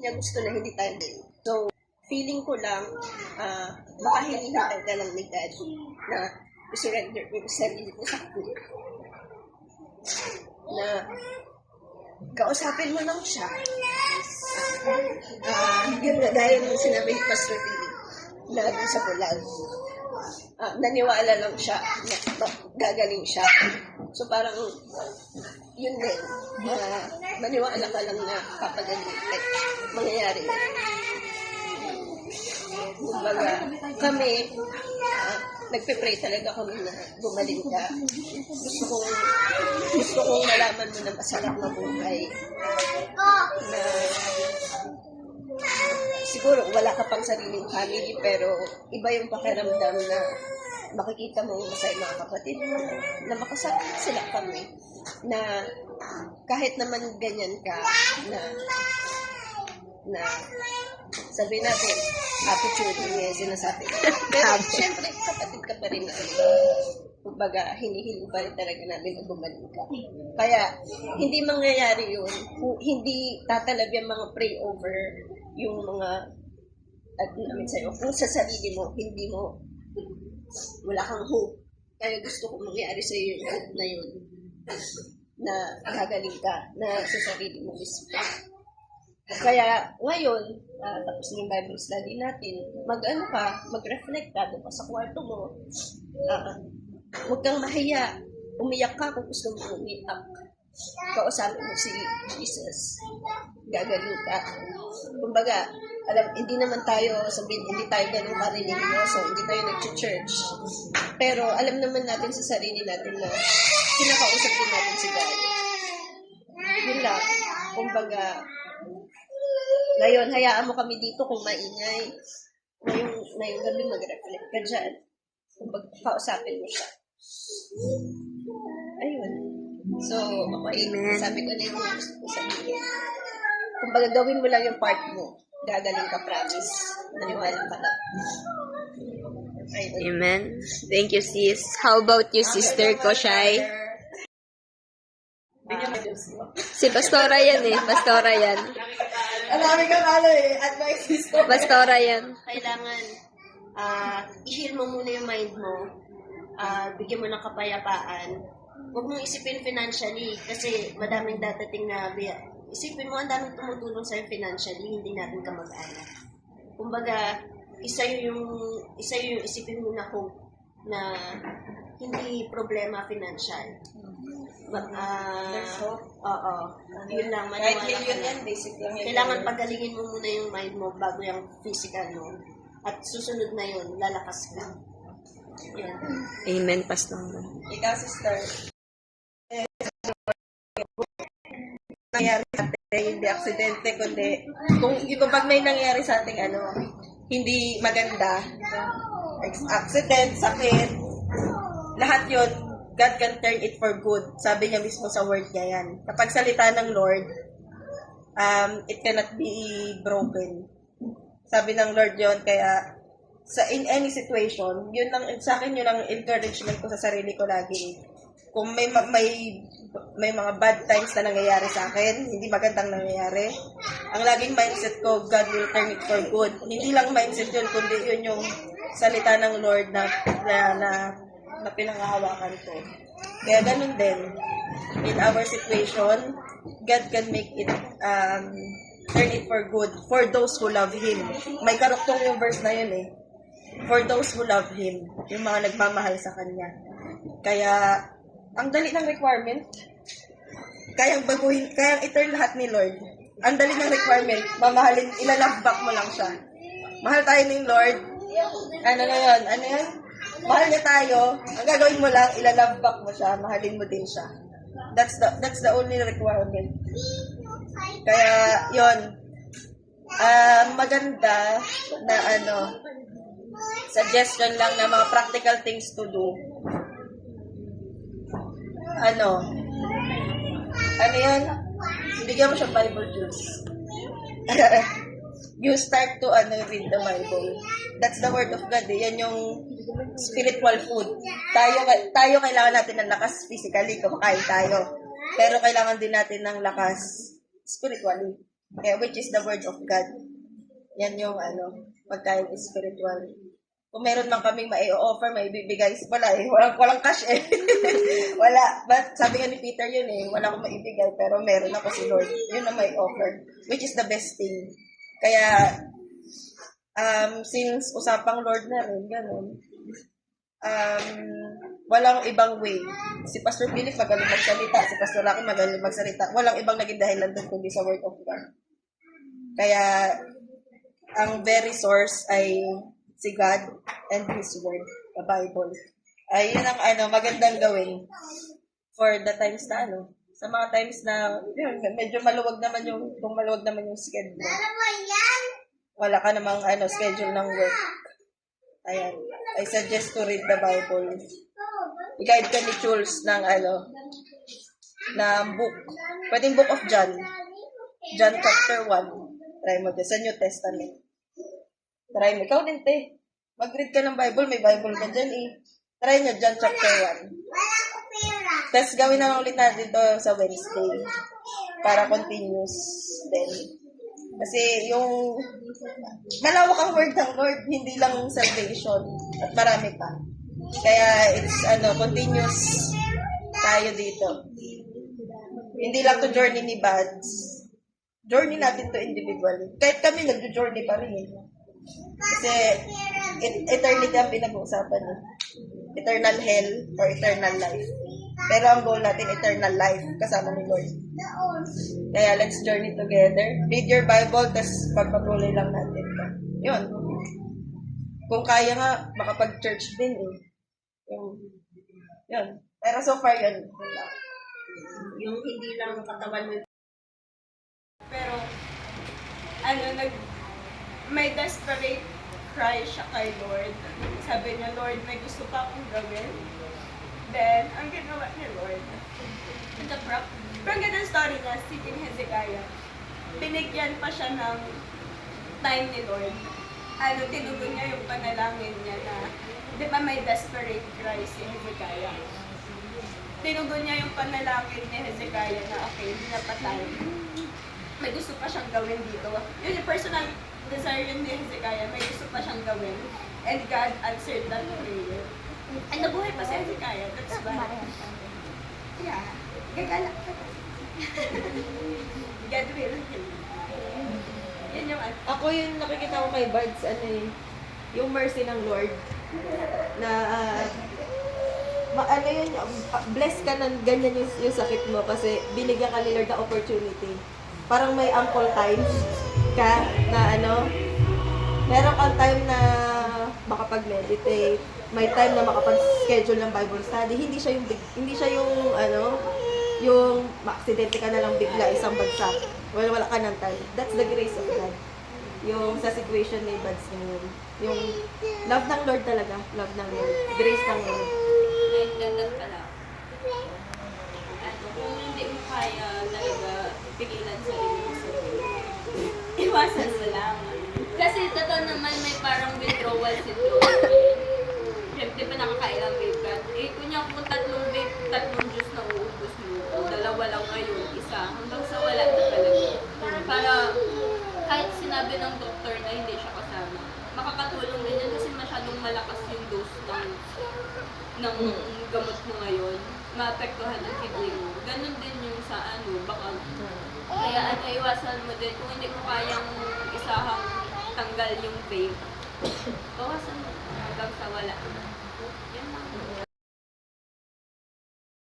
niya gusto na hindi tayo din. So, feeling ko lang, baka hinihintay ka lang ni God na i-surrender ko yung sarili ko sa akin. Na kausapin mo lang siya. Yun na, dahil mo sinabi ni Pastor Billy na doon sa bulag. Naniwala lang siya na gagaling siya. So parang yun din, maniwala ka lang na papagaling, like, mangyayari yun. Kumbaga, kami, nagpe-pray talaga kami na gumaling ka. Gusto kong malaman mo na masarap na buhay. Na siguro wala ka pang sariling family, pero iba yung pakiramdam na makikita mo masaya mga kapatid mo, na makasama sila kami, na kahit naman ganyan ka, na sabihin natin, attitude niya sinasabi. Pero syempre, kapatid ka pa rin natin. Kumbaga, hinihiling pa rin talaga namin na gumaling ka. Kaya, hindi mangyayari yun. Hindi tatalab yung mga pray over yung mga, at namin sa'yo, kung sa sarili mo, hindi mo, wala kang hope. Kaya gusto ko mangyari sa'yo yung hope na yun. Na gagaling ka, na sa sarili mo mismo. Kaya ngayon, tapos yung Bible study natin, mag-reflect ka doon sa kwarto mo. Huwag kang mahiya. Umiyak ka kung gusto mo umiyak. Kausapin mo si Jesus. Gagaling ka. Kumbaga, hindi naman tayo, hindi tayo ganun ka-religyoso, hindi tayo nag-church. Pero alam naman natin sa sarili natin na kinakausap din natin si God. Yun lang. Kumbaga, ngayon, hayaan mo kami dito kung maingay. Ngayong gabi mag-reflect ka dyan. Kumbaga, kausapin mo siya. Ayun. So, okay. Sabi ko na yung gusto ko sabihin. Kumbaga, gawin mo lang yung part mo. Gagaling ka, promise. Naniwala ka lang. Ayun. Amen. Thank you, sis. How about you, Sister Koshay? Si Pastora yan eh. Pastora yan. Alami ka advice sister. Pastora yan. Kailangan, i-heal mo muna yung mind mo. Bigyan mo ng kapayapaan. Huwag mong isipin financially kasi madaming dadating na isipin mo, ang daming tumutulong sa'yo financially, hindi natin kamag-anak. Kumbaga, isa yung isipin mo na hope na hindi problema financial. Oo. Yun lang, maniwala ka lang. Kailangan pagalingin mo muna yung mind mo bago yung physical mo. At susunod na yun, lalakas ka. Yan. Amen, Pastor. Ikaw, sister. Nangyari sa atin, hindi aksidente, kundi kung pag may nangyari sa ating hindi maganda, accident, sakit, lahat yun, God can turn it for good. Sabi niya mismo sa word niya yan. Kapag salita ng Lord, it cannot be broken. Sabi ng Lord yun, kaya in any situation, yun lang, sa akin yun ang encouragement ko sa sarili ko lagi. Kung may mga bad times na nangyayari sa akin, hindi magandang nangyayari, ang laging mindset ko, God will turn it for good. Hindi lang mindset yun, kundi yun yung salita ng Lord na pinangahawakan ko. Kaya ganun din, in our situation, God can make it, turn it for good, for those who love Him. May karuktong yung verse na yun eh. For those who love Him, yung mga nagmamahal sa Kanya. Kaya, ang dali ng requirement, kayang baguhin, kayang i-turn lahat ni Lord. Ang dali ng requirement, mamahalin, ilalove back mo lang siya. Mahal tayo ni Lord. Ano yun? Mahal niya tayo. Ang gagawin mo lang, ilalove back mo siya, mahalin mo din siya. That's the only requirement. Kaya, yun. Maganda na suggestion lang na mga practical things to do. Yan? Bigyan mo siya Bible juice. You start to read the Bible. That's the word of God. Yan yung spiritual food. Tayo kailangan natin ng lakas physically, kumakain tayo. Pero kailangan din natin ng lakas spiritually. Kaya, which is the word of God. Yan yung pagkain spiritual. Kung meron man kaming mai-offer, may bibigay, wala eh. Walang cash eh. Wala. But sabi nga ni Peter yun eh, wala akong maibigay, pero meron ako si Lord. Yun ang may offer. Which is the best thing. Kaya, since usapang Lord na rin, ganun, walang ibang way. Si Pastor Philip magaling magsalita, si Pastor Rocky magaling magsalita. Walang ibang naging dahilan doon kundi sa Word of God. Kaya, ang very source ay si God and His Word, the Bible. Ay, yun ang magandang gawin for the times na sa mga times na yun, medyo kung maluwag naman yung schedule. Wala ka namang schedule ng work. Ayan. I suggest to read the Bible. I-guide ka ni Jules ng book. Pwedeng Book of John. John chapter 1. Try mo dyan. Sa New Testament. Try mo. Ikaw din, te. Mag-read ka ng Bible. May Bible ka dyan, eh. Try nyo, John chapter 1. Tapos gawin na lang ulit natin dito sa Wednesday. Para continuous din. Kasi yung malawak ang word ng Lord, hindi lang salvation. At marami pa. Kaya it's continuous tayo dito. Hindi lang to journey ni Bads. Journey natin to individually. Kahit kami nagjo-journey pa rin. Kasi eternity ang pinag-uusapan. Eternal hell or eternal life. Pero ang goal natin, eternal life kasama ni Lord. Kaya let's journey together. Read your Bible, tapos pagpatuloy lang natin. Yun. Kung kaya nga, makapag-church din eh. Yun. Pero so far yun. Yung hindi lang katawan mo. Pero, may desperate cry siya kay Lord. Sabi niya, Lord, may gusto pa akong gawin. Then, ang ginawa ni Lord, pero ang ganda story niya, si King Hezekiah, binigyan pa siya ng time ni Lord. Tinugon niya yung panalangin niya na, di ba may desperate cry si Hezekiah? Tinugon niya yung panalangin ni Hezekiah na, okay, hindi na pa time. May gusto pa siyang gawin dito. Yun yung personal desire yun ni Hezekiah, may gusto pa siyang gawin. And God answered that prayer. Ay, nabuhay pa si Hezekiah. That's why. Yeah. Gagalak ka. God will heal. Yan yung Ako yung nakikita ko kay Bads, yung mercy ng Lord. Na, bless ka ng ganyan yung sakit mo kasi binigyan ka ni Lord the opportunity. Parang may ample time ka na meron kang time na makapag-meditate, may time na makapag-schedule ng Bible study. Hindi siya yung ma-aksidente ka na lang bigla isang bagsak. Wala ka ng time. That's the grace of God. Yung sa situation ni Bads ngayon. Yung love ng Lord talaga. Love ng Lord. Grace ng Lord. Nagdadag ka lang. Kung hindi mo kaya talaga pigilan sa iwasan mo lang. Kasi totoo naman may parang withdrawal syndrome. Di ba nakakailang vape ka? Kunya kung tatlong juice na uubos mo, o dalawa lang ngayon, isa, hanggang sa wala na talaga. Para kahit sinabi ng doktor na hindi siya kasama, makakatulong din yan kasi masyadong malakas yung dose ng gamot mo ngayon, maapektuhan ang kidney mo. Ganon din yung sa baka. Kaya iwasan mo din, kung hindi mo kayang isahang tanggal yung vape, bawasan mo hanggang sa wala na. Yan lang.